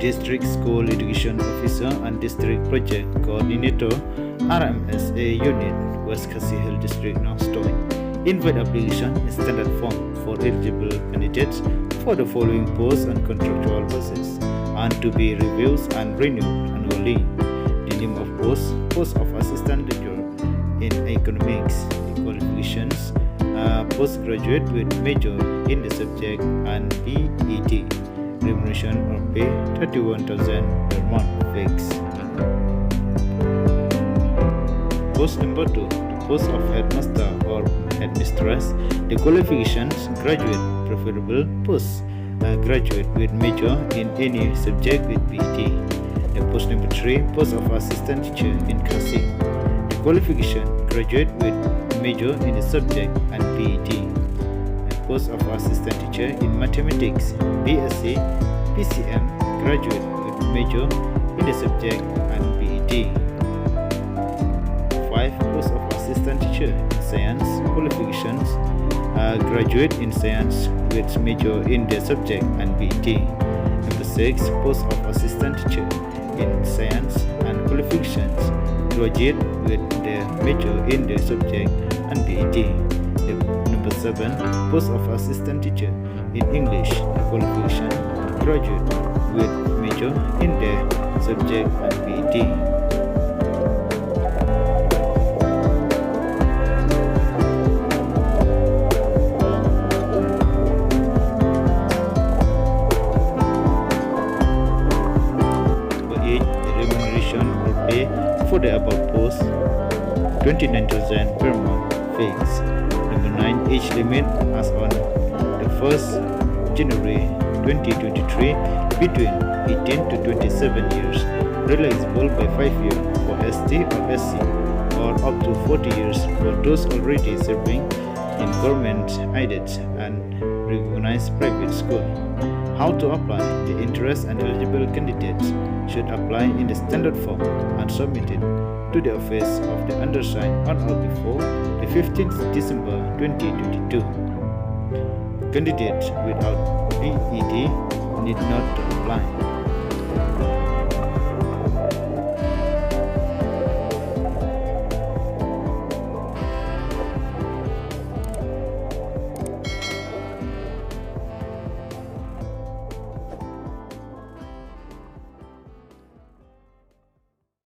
District School Education Officer and District Project Coordinator, RMSA Unit, West Khasi Hill District Nongstoin. Invite application in standard form for eligible candidates for the following posts on contractual basis and to be reviewed and renewed annually. The name of post of Assistant Teacher in Economics. The qualifications, postgraduate with major in the subject and PET. Remuneration or pay 31,000 per month fixed. Post number 2, post of headmaster or headmistress. The qualifications, graduate preferable post, graduate with major in any subject with PET. The post number 3, post of assistant teacher in khasi. The qualification, graduate with major in the subject and PET. Post of assistant teacher in mathematics, BSc, PCM, graduate with major in the subject and PET. 5. Post of assistant teacher in science. Qualifications, graduate in science with major in the subject and PET. Number 6. Post of assistant teacher in science and qualifications, graduate with the major in the subject and PET. Number 7. Post of assistant teacher in English. Qualification, graduate with major in the subject and PET. For the above post, 29,000 per month fixed. Number 9, age limit as on the 1st January 2023 between 18 to 27 years, realizable by 5 years for ST or SC, or up to 40 years for those already serving in government-aided and recognized private school. How to apply? The interest and eligible candidates should apply in the standard form and submit it to the office of the undersigned on or before the 15th December 2022. Candidates without PET need not to apply.